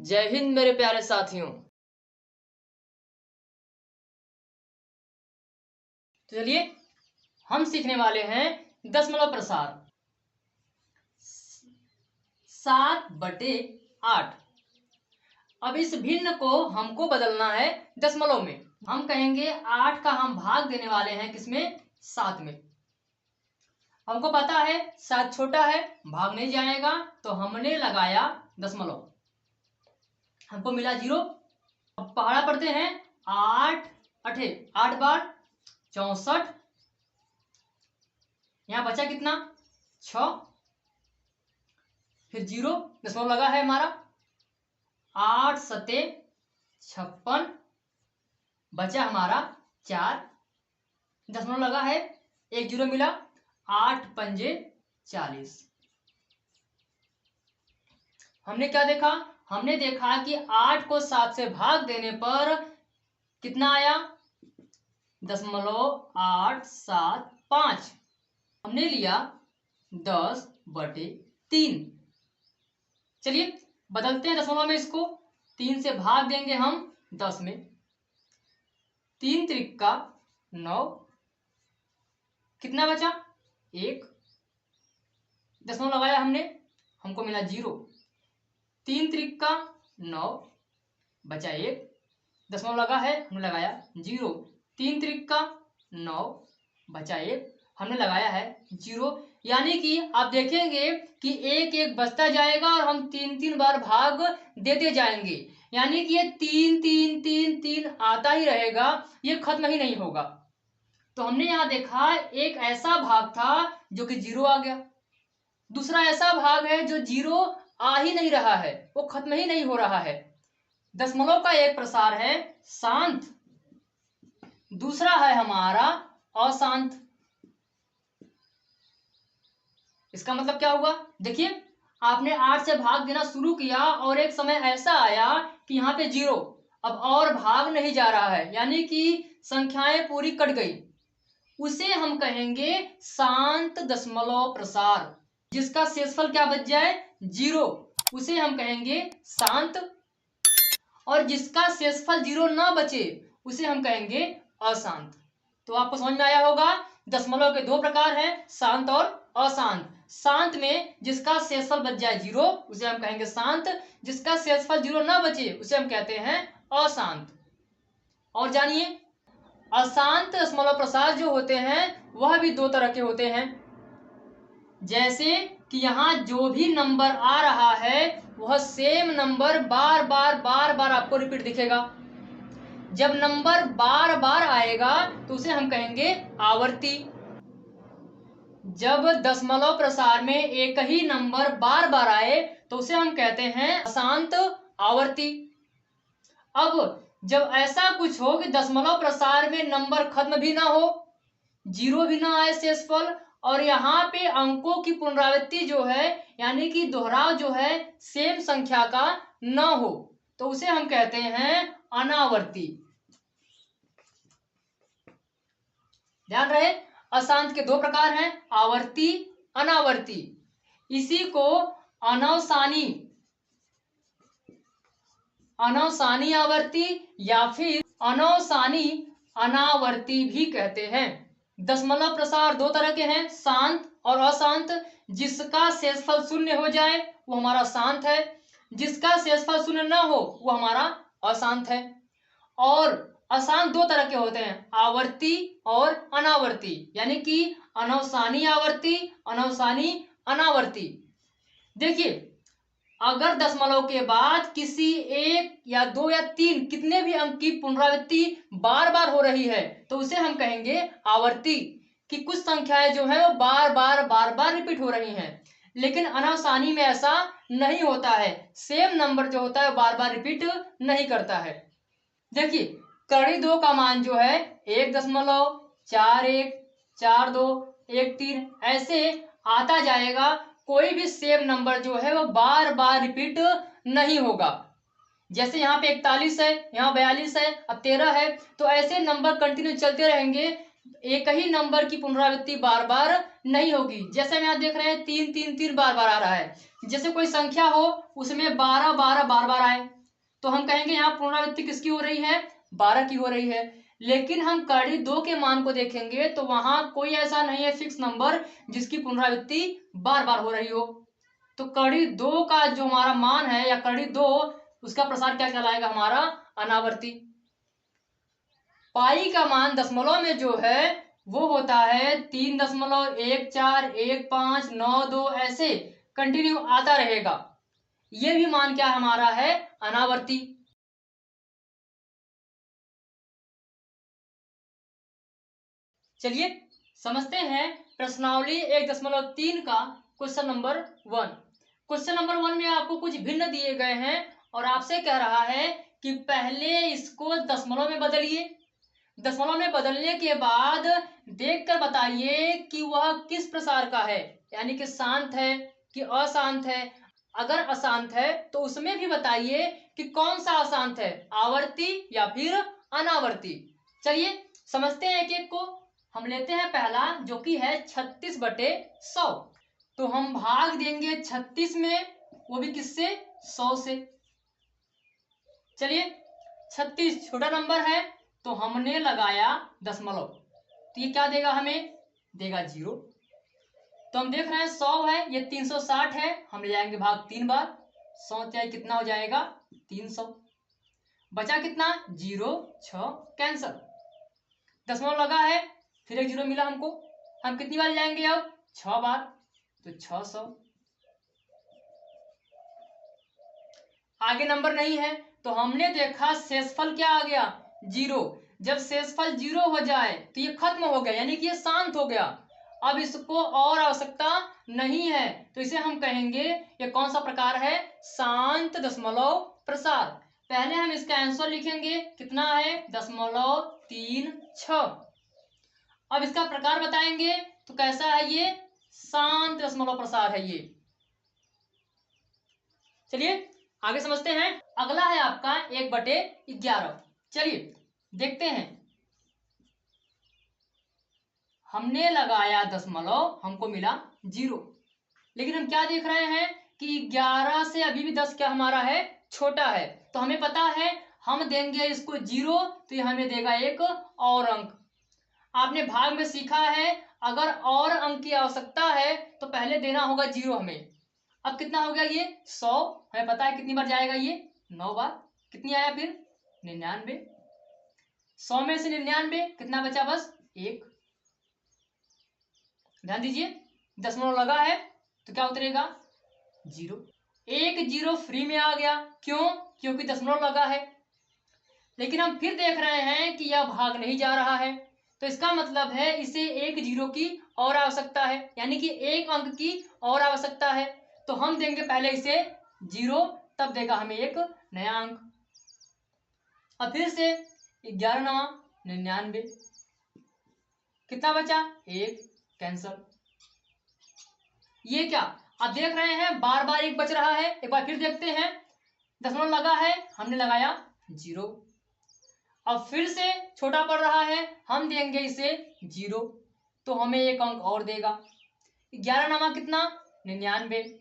जय हिंद मेरे प्यारे साथियों। तो चलिए हम सीखने वाले हैं दशमलव प्रसार 7/8। अब इस भिन्न को हमको बदलना है दशमलव में। हम कहेंगे 8 का हम भाग देने वाले हैं किसमें? 7 में। हमको पता है 7 छोटा है, भाग नहीं जाएगा, तो हमने लगाया दशमलव, हमको मिला 0। अब पहाड़ा पढ़ते हैं 8 8 8 बार 64। यहां बचा कितना? 6। फिर 0 दशमलव लगा है हमारा। 8 सते 56, बचा हमारा 4, दशमलव लगा है, 1 0 मिला। 8 पंजे 40। हमने क्या देखा? हमने देखा कि 8 को 7 से भाग देने पर कितना आया? 0.875। हमने लिया 10/3। चलिए बदलते हैं दशमलव में इसको। 3 से भाग देंगे हम 10 में। 3 त्रिका 9, कितना बचा? 1, दशमलव लगाया हमने, हमको मिला 0। 3 त्रिका 9, बचा 1, दशमलव लगा है, हमने लगाया 0। 3 त्रिका 9, बचा 1, हमने लगाया है 0। यानी कि आप देखेंगे कि 1 1 बचता जाएगा और हम 3 3 बार भाग देते जाएंगे। यानी कि ये 3 3 3 3 आता ही रहेगा, ये खत्म ही नहीं होगा। तो हमने यहाँ देखा एक ऐसा भाग था जो कि 0 आ गया, दूसरा ऐसा भाग है जो 0 आ ही नहीं रहा है, वो खत्म ही नहीं हो रहा है। दशमलव का एक प्रसार है शांत, दूसरा है हमारा अशांत। इसका मतलब क्या हुआ? देखिए आपने 8 से भाग देना शुरू किया और एक समय ऐसा आया कि यहाँ पे 0 अब और भाग नहीं जा रहा है, यानी कि संख्याएं पूरी कट गई। उसे हम कहेंगे शांत दशमलव प्रसार। जिसका शेषफल क्या बच जाए? 0, उसे हम कहेंगे शांत। और जिसका शेषफल 0 ना बचे उसे हम कहेंगे अशांत। तो आपको समझ में आया होगा दशमलव के 2 प्रकार हैं, शांत और अशांत। शांत में जिसका शेषफल बच जाए 0 उसे हम कहेंगे शांत, जिसका शेषफल 0 ना बचे उसे हम कहते हैं अशांत। और जानिए अशांत दशमलव प्रसार जो होते हैं वह भी 2 तरह के होते हैं। जैसे कि यहाँ जो भी नंबर आ रहा है वह सेम नंबर बार बार आपको रिपीट दिखेगा। जब नंबर बार बार आएगा तो उसे हम कहेंगे आवर्ती। जब दशमलव प्रसार में एक ही नंबर बार बार आए तो उसे हम कहते हैं अशांत आवर्ती। अब जब ऐसा कुछ हो कि दशमलव प्रसार में नंबर खत्म भी ना हो, 0 भी ना आए शेषफल, और यहाँ पे अंकों की पुनरावृत्ति जो है यानी कि दोहराव जो है सेम संख्या का ना हो, तो उसे हम कहते हैं अनावर्ती। ध्यान रहे अशांत के 2 प्रकार हैं, आवर्ती अनावर्ती। इसी को अनवसानी आवर्ती या फिर अनवसानी अनावर्ती भी कहते हैं। दशमलव प्रसार 2 तरह के हैं, शांत और अशांत। जिसका शेषफल 0 हो जाए वो हमारा शांत है, जिसका शेषफल 0 ना हो वो हमारा अशांत है। और अशांत 2 तरह के होते हैं, आवर्ती और अनावर्ती, यानी कि अनवसानी आवर्ती, अनवसानी अनावर्ती। देखिए अगर दशमलव के बाद किसी 1 या 2 या 3 कितने भी अंक की पुनरावृत्ति बार बार हो रही है तो उसे हम कहेंगे आवर्ती, कि कुछ संख्याएं जो है वो बार बार रिपीट हो रही हैं। लेकिन अनवसानी में ऐसा नहीं होता है, सेम नंबर जो होता है बार बार रिपीट नहीं करता है। देखिए कड़ी 2 का मान जो है 1.41 42 13 ऐसे आता जाएगा, कोई भी सेम नंबर जो है वो बार बार रिपीट नहीं होगा। जैसे यहाँ पे 41 है, यहाँ 42 है, अब 13 है, तो ऐसे नंबर कंटिन्यू चलते रहेंगे, एक ही नंबर की पुनरावृत्ति बार बार नहीं होगी। जैसे हम यहाँ देख रहे हैं 3 3 3 बार बार आ रहा है। जैसे कोई संख्या हो उसमें 12 12 बार बार आए, तो हम कहेंगे यहाँ पुनरावृत्ति किसकी हो रही है, 12 की हो रही है। लेकिन हम कड़ी 2 के मान को देखेंगे तो वहां कोई ऐसा नहीं है फिक्स नंबर जिसकी पुनरावृत्ति बार बार हो रही हो। तो कड़ी 2 का जो हमारा मान है या कड़ी 2 उसका प्रसार क्या कहलाएगा, हमारा अनावर्ती। पाई का मान दशमलव में जो है वो होता है 3.141592 ऐसे कंटिन्यू आता रहेगा। ये भी मान क्या हमारा है, अनावर्ती। चलिए समझते हैं प्रश्नावली 1.3 का क्वेश्चन नंबर 1। क्वेश्चन नंबर 1 में आपको कुछ भिन्न दिए गए हैं और आपसे कह रहा है कि पहले इसको दशमलव में बदलिए। दशमलव में बदलने के बाद देखकर बताइए कि वह किस प्रसार का है, यानी कि शांत है कि अशांत है। अगर अशांत है तो उसमें भी बताइए कि कौन सा अशांत है, आवर्ती या फिर अनावर्ती। चलिए समझते हैं एक एक को। हम लेते हैं पहला जो कि है 36/100। तो हम भाग देंगे 36 में, वो भी किससे, 100 से। चलिए 36 छोटा नंबर है तो हमने लगाया दशमलव, तो ये क्या देगा, हमें देगा 0। तो हम देख रहे हैं 100 है, ये 360 है, हम ले जाएंगे भाग 3 बार। 100 चाहे कितना हो जाएगा, 300। बचा कितना, 0 6 कैंसल। दशमलव लगा है, फिर एक 0 मिला हमको। हम कितनी बार जाएंगे अब, 6 बार, तो 600। आगे नंबर नहीं है तो हमने देखा शेषफल क्या आ गया, 0। जब शेषफल 0 हो जाए तो ये खत्म हो गया, यानी कि ये शांत हो गया। अब इसको और आवश्यकता नहीं है, तो इसे हम कहेंगे ये कौन सा प्रकार है, शांत दशमलव प्रसार। पहले हम इसका आंसर लिखेंगे, कितना है, 0.36। अब इसका प्रकार बताएंगे तो कैसा है, ये शांत दशमलव प्रसार है ये। चलिए आगे समझते हैं। अगला है आपका 1/11। चलिए देखते हैं। हमने लगाया दशमलव, हमको मिला 0। लेकिन हम क्या देख रहे हैं कि 11 से अभी भी 10 क्या हमारा है, छोटा है। तो हमें पता है हम देंगे इसको 0 तो ये हमें देगा एक और अंक। आपने भाग में सीखा है अगर और अंक की आवश्यकता है तो पहले देना होगा 0 हमें। अब कितना हो गया ये, 100। हमें पता है कितनी बार जाएगा ये, 9 बार। कितनी आया फिर, 99। 100 में से 99 कितना बचा, बस 1। ध्यान दीजिए दशमलव लगा है तो क्या उतरेगा, 0। एक 0 फ्री में आ गया, क्यों, क्योंकि दशमलव लगा है। लेकिन हम फिर देख रहे हैं कि यह भाग नहीं जा रहा है, तो इसका मतलब है इसे एक 0 की और आवश्यकता है, यानी कि एक अंक की और आवश्यकता है। तो हम देंगे पहले इसे 0, तब देगा हमें एक नया अंक। अब फिर से 11 9 99, कितना बचा, 1 कैंसल। ये क्या, आप देख रहे हैं बार बार 1 बच रहा है। एक बार फिर देखते हैं, दशमलव लगा है, हमने लगाया 0। अब फिर से छोटा पड़ रहा है, हम देंगे इसे 0 तो हमें एक अंक और देगा। 11 कितना, 99।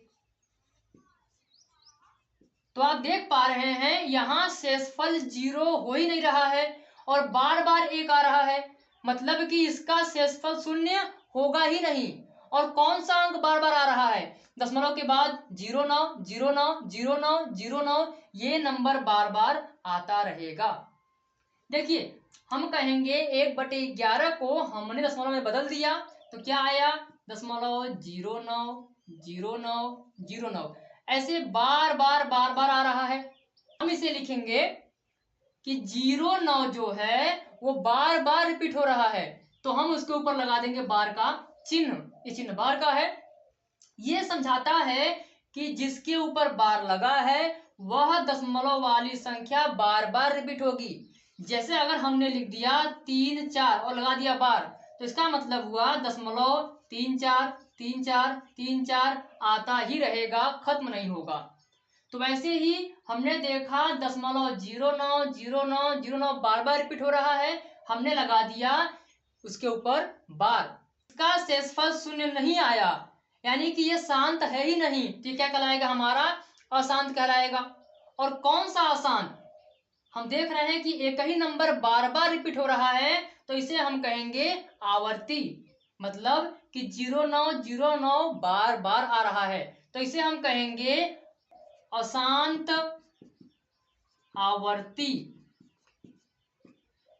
तो आप देख पा रहे हैं यहां शेषफल 0 हो ही नहीं रहा है और बार बार 1 आ रहा है, मतलब कि इसका शेषफल 0 होगा ही नहीं। और कौन सा अंक बार बार आ रहा है, दशमलव के बाद 0 9 0 9 0 9 0 9, ये नंबर बार बार आता रहेगा। देखिए हम कहेंगे 1/11 को हमने दशमलव में बदल दिया तो क्या आया, 0.090909, ऐसे बार बार आ रहा है। हम इसे लिखेंगे कि 09 जो है वो बार बार रिपीट हो रहा है, तो हम उसके ऊपर लगा देंगे बार का चिन्ह। ये चिन्ह बार का है, ये समझाता है कि जिसके ऊपर बार लगा है वह दशमलव वाली संख्या बार बार रिपीट होगी। जैसे अगर हमने लिख दिया 3 4 और लगा दिया बार, तो इसका मतलब हुआ दशमलव 3 4 3 4 3 4 आता ही रहेगा, खत्म नहीं होगा। तो वैसे ही हमने देखा दशमलव 090909 बार बार रिपीट हो रहा है, हमने लगा दिया उसके ऊपर बार। इसका शेषफल 0 नहीं आया, यानी कि ये शांत है ही नहीं, तो ये क्या कहलाएगा, हमारा अशांत कहलाएगा। और कौन सा आसान। हम देख रहे हैं कि एक ही नंबर बार बार रिपीट हो रहा है, तो इसे हम कहेंगे आवर्ती। मतलब कि 0909 बार बार आ रहा है, तो इसे हम कहेंगे अशांत आवर्ती,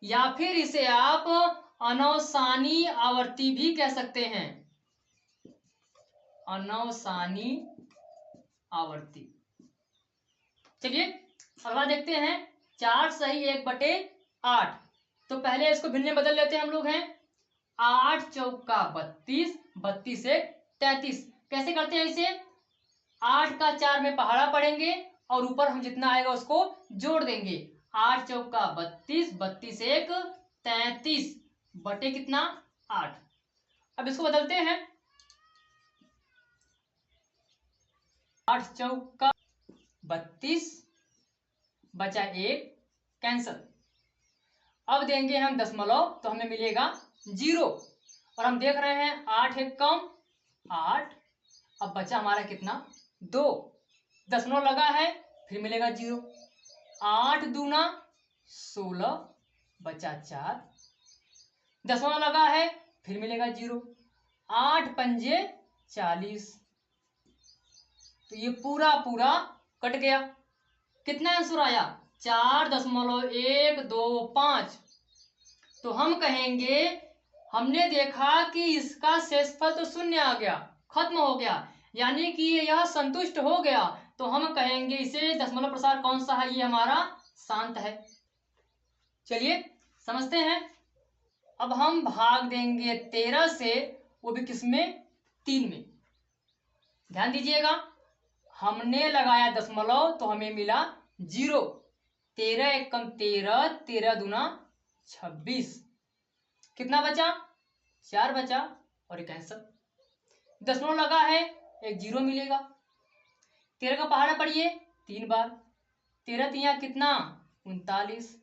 या फिर इसे आप अनौसानी आवर्ती भी कह सकते हैं। अनौसानी आवर्ती। चलिए अगला देखते हैं। 4 सही 1/8। तो पहले इसको भिन्न बदल लेते हैं हम लोग हैं। 8 चौका 32, 32 से 33। कैसे करते हैं इसे? 8 का 4 में पहाड़ा पढ़ेंगे और ऊपर हम जितना आएगा उसको जोड़ देंगे। 8 चौका 32, 32 एक 33 बटे कितना 8। अब इसको बदलते हैं। 8 चौका 32 बचा 1 कैंसल। अब देंगे हम दशमलव तो हमें मिलेगा 0। और हम देख रहे हैं 8 एक कम 8। अब बचा हमारा कितना 2। दशमलव लगा है फिर मिलेगा 0। 8 दूना 16 बचा 4। दशमलव लगा है फिर मिलेगा 0। 8 पंजे 40। तो ये पूरा पूरा कट गया। कितना आंसर आया? 4.125। तो हम कहेंगे हमने देखा कि इसका शेषफल तो शून्य आ गया, खत्म हो गया, यानी कि यह संतुष्ट हो गया। तो हम कहेंगे इसे दशमलव प्रसार कौन सा है? ये हमारा शांत है। चलिए समझते हैं। अब हम भाग देंगे 13 से, वो भी किसमें? 3 में। ध्यान दीजिएगा, हमने लगाया दशमलव तो हमें मिला 0। 13 एक कम 13, 13 दूना 26। कितना बचा? 4 बचा और एक आंसर। दशमलव लगा है एक 0 मिलेगा। 13 का पहाड़ा पढ़िए 3 बार। 13 तिया कितना? 39।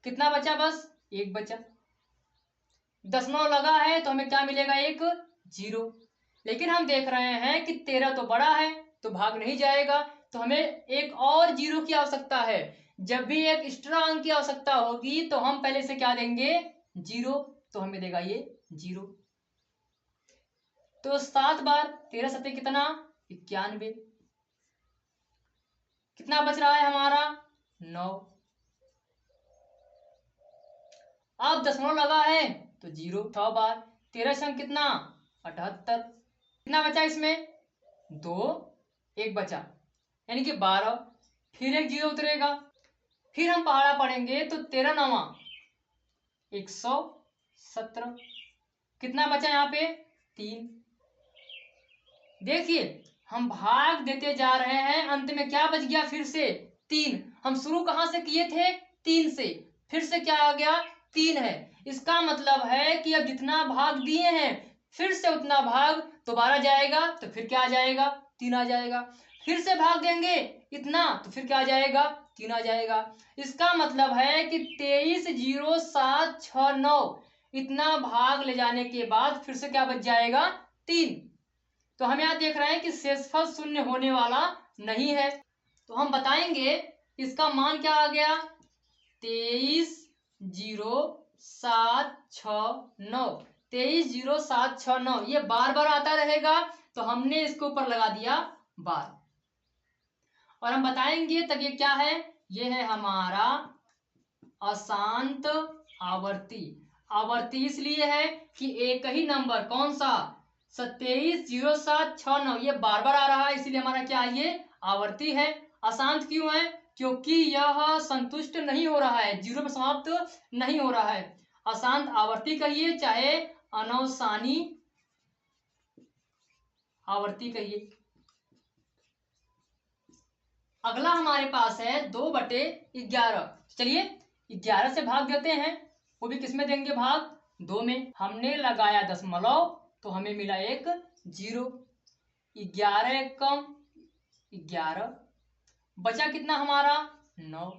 कितना बचा? बस 1 बचा। दशमलव लगा है तो हमें क्या मिलेगा? एक 0। लेकिन हम देख रहे हैं कि 13 तो बड़ा है तो भाग नहीं जाएगा, तो हमें एक और 0 की आवश्यकता है। जब भी एक एक्स्ट्रा अंक की आवश्यकता होगी तो हम पहले से क्या देंगे? 0। तो हमें देगा ये 0। तो 7 बार 13 सत्ते कितना? 91। कितना बच रहा है हमारा? 9। अब दशमलव लगा है तो 0। 6 बार 13 संग कितना? 78। कितना बचा इसमें? 2 1 बचा यानी कि 12। फिर एक 0 उतरेगा। फिर हम पहाड़ा पढ़ेंगे तो 13 9 117। कितना बचा यहाँ पे? 3। देखिए हम भाग देते जा रहे हैं, अंत में क्या बच गया? फिर से 3। हम शुरू कहां से किए थे? 3 से। फिर से क्या आ गया? 3 है। इसका मतलब है कि अब जितना भाग दिए हैं फिर से उतना भाग दोबारा जाएगा, तो फिर क्या आ जाएगा? 3 आ जाएगा। फिर से भाग देंगे इतना तो फिर क्या आ जाएगा? 3 आ जाएगा। इसका मतलब है कि 230769 इतना भाग ले जाने के बाद फिर से क्या बच जाएगा? 3। तो हम यहाँ देख रहे हैं कि शेषफल शून्य होने वाला नहीं है, तो हम बताएंगे इसका मान क्या आ गया? 230769। 230769 ये बार बार आता रहेगा, तो हमने इसके ऊपर लगा दिया बार। और हम बताएंगे तब ये क्या है? ये है हमारा अशांत आवर्ती। आवर्ती इसलिए है कि एक ही नंबर कौन सा? 270769 ये बार बार आ रहा है, इसीलिए हमारा क्या है? ये आवर्ती है। अशांत क्यों है? क्योंकि यह संतुष्ट नहीं हो रहा है, 0 में समाप्त नहीं हो रहा है। अशांत आवर्ती कहिए चाहे अनौसानी आवर्ती कहिए। अगला हमारे पास है 2/11। चलिए 11 से भाग देते हैं, वो भी किसमें देंगे भाग? 2 में। हमने लगाया दशमलव तो हमें मिला एक 0। 11 कम 11 बचा कितना हमारा? 9।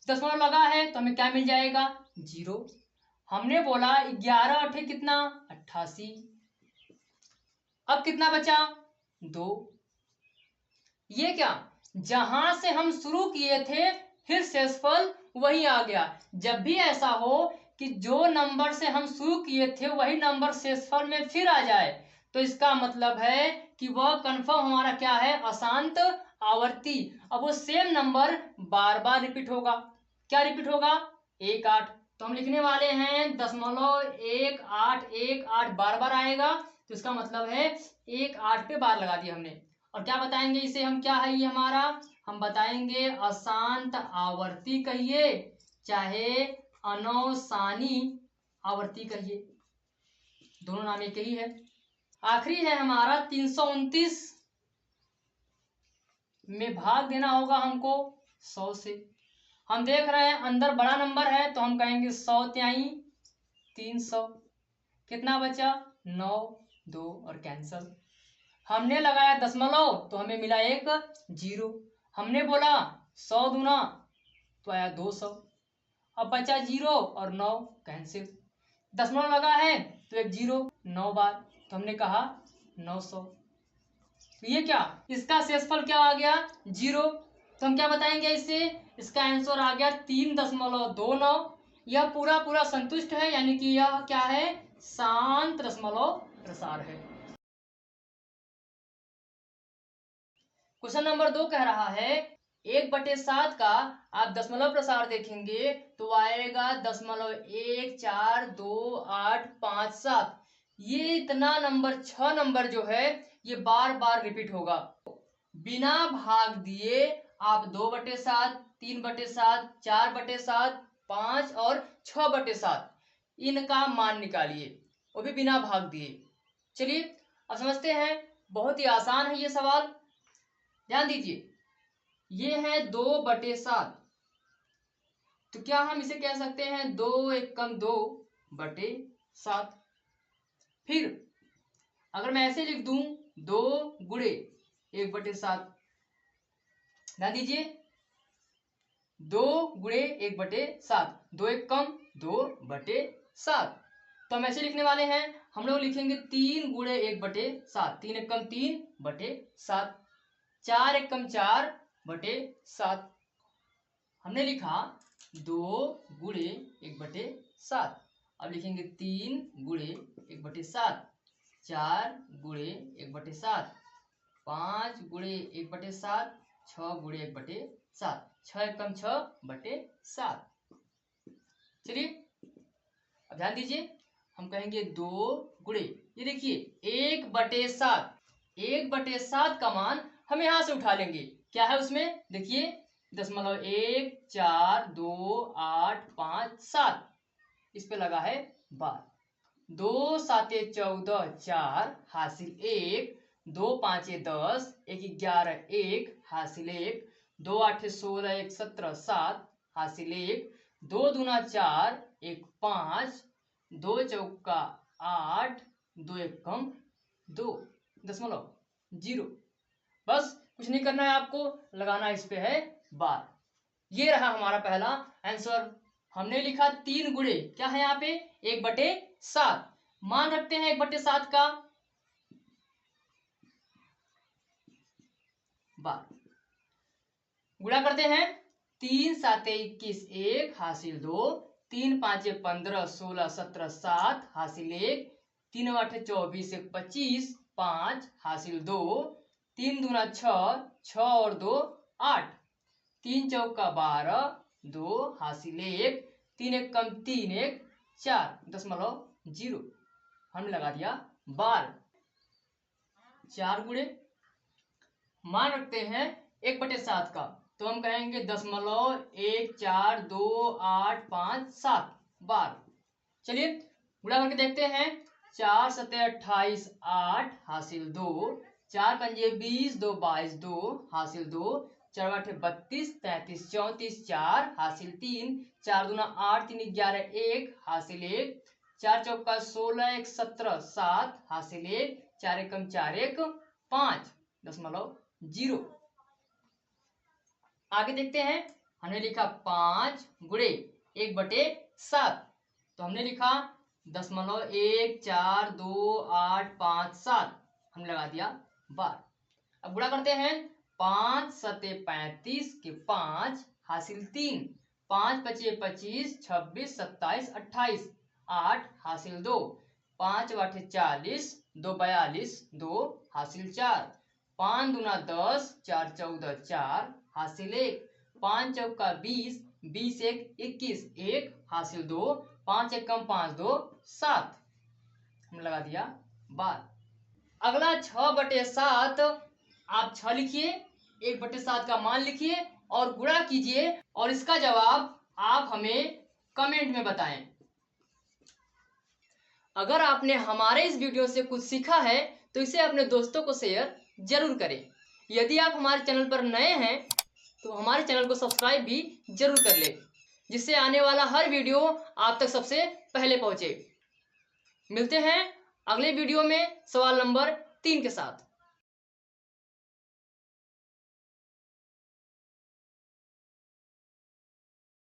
दशमलव लगा है तो हमें क्या मिल जाएगा? 0। हमने बोला 11 अठे कितना? 88। अब कितना बचा? 2। ये क्या? जहां से हम शुरू किए थे फिर शेषफल वही आ गया। जब भी ऐसा हो कि जो नंबर से हम शुरू किए थे वही नंबर शेषफल में फिर आ जाए, तो इसका मतलब है कि वह कंफर्म हमारा क्या है, अशांत आवर्ती। अब वो सेम नंबर बार बार रिपीट होगा। क्या रिपीट होगा? 1 8। तो हम लिखने वाले हैं 0.1818 बार बार आएगा, तो इसका मतलब है 1 8 पे बार लगा दिया हमने। और क्या बताएंगे इसे हम, क्या है ये हमारा, हम बताएंगे अशांत आवर्ती कहिए चाहे अनौसानी आवर्ती कहिए, दोनों नाम एक ही है। आखिरी है हमारा 329 में भाग देना होगा हमको 100 से। हम देख रहे हैं अंदर बड़ा नंबर है तो हम कहेंगे 100 त्याई 300, कितना बचा 9, 2 और कैंसल। हमने लगाया दशमलव तो हमें मिला एक 0। हमने बोला 100 दूना तो आया 200। अब बचा 0 और 9 कैंसिल। दशमलव लगा है तो एक 0 9 बार, तो हमने कहा 900। तो ये क्या, इसका शेषफल क्या आ गया 0। तो हम क्या बताएंगे इससे, इसका आंसर आ गया 3.29। यह पूरा पूरा संतुष्ट है, यानी कि यह क्या है, शांत दशमलव प्रसार है। क्वेश्चन नंबर 2 कह रहा है 1/7 का आप दशमलव प्रसार देखेंगे तो आएगा 0.142857। ये इतना नंबर 6 नंबर जो है ये बार बार रिपीट होगा। बिना भाग दिए आप 2/7, 3/7, 4/7, 5 और 6/7 इनका मान निकालिए, वो भी बिना भाग दिए। चलिए अब समझते हैं, बहुत ही आसान है ये सवाल, ध्यान दीजिए। ये है 2/7, तो क्या हम इसे कह सकते हैं 2 एकम 2/7। फिर अगर मैं ऐसे लिख दूं 2 गुणे 1/7, ध्यान दीजिए 2 गुणे 1/7, 2 एकम 2/7। तो हम ऐसे लिखने वाले हैं, हम लोग लिखेंगे 3 गुणे 1/7, 3 एकम 3/7, 4 एकम 4/7। हमने लिखा 2 गुणे 1/7। अब लिखेंगे 3 गुणे 1/7, 4 गुणे 1/7, 5 गुणे 1/7, 6 गुणे 1/7, 6 एकम 6/7। चलिए अब ध्यान दीजिए, हम कहेंगे 2 गुणे, ये देखिए 1/7, 1/7 का मान हम यहां से उठा लेंगे। क्या है उसमें, देखिए 0.1428557, इस पे लगा है बार। 2 7 14 4 हासिल 1, 2 5 10, 1 11 1 हासिल 1, 2 8 16 1 17 7 हासिल 1, 2 दूना 4 1 5, 2 चौका 8, 2 एकम 2.0। बस कुछ नहीं करना है आपको, लगाना इस पे है बार। ये रहा हमारा पहला आंसर। हमने लिखा 3 गुणे, क्या है यहाँ पे 1/7, मान रखते हैं 1/7 का बार, गुणा करते हैं 3 7 21 1 हासिल 2, 3 5 15 16 17 7 हासिल 1, 3 8 24 1 25 5 हासिल 2, 3 दूना 6, 6 और 2 8, 3 चौका 12, 2 हासिल 1, 3 एकम 3 1 4.0। हमने लगा दिया बार। 4 गुणे मान रखते हैं 1/7 का, तो हम कहेंगे 0.142857 बार। चलिए गुणा करके देखते हैं, 4 7 28 8 हासिल 2, 4 पंजे 20 2 22 2 हासिल 2, 4 8 32 33 34 4 हासिल 3, 4 दूना 8 3 11 1 हासिल 1, 4 चौका 16 1 17 7 हासिल 1, 4 एकम 4 1 5.0। आगे देखते हैं, हमने लिखा 5 गुणे 1/7, तो हमने लिखा 0.142857, हमने लगा दिया बार। अब गुणा करते हैं 5 सते 35 के 5 हासिल 3, 5 पचे 25, 26, 27, 28, 8 हासिल 2, 5 आठे 40, 2 42, 2 हासिल 4, 5 दूना 10, 4 14, 4 हासिल 1, 5 चौका 20, 20 एक 21, 1 हासिल 2, 5 एकम 5 2 7, हम लगा दिया 12। अगला 6/7, आप 6 लिखिए, 1/7 का मान लिखिए और गुणा कीजिए और इसका जवाब आप हमें कमेंट में बताएं। अगर आपने हमारे इस वीडियो से कुछ सीखा है तो इसे अपने दोस्तों को शेयर जरूर करें। यदि आप हमारे चैनल पर नए हैं तो हमारे चैनल को सब्सक्राइब भी जरूर कर लें, जिससे आने वाला हर वीडियो आप तक सबसे पहले पहुंचे। मिलते हैं अगले वीडियो में सवाल नंबर 3 के साथ।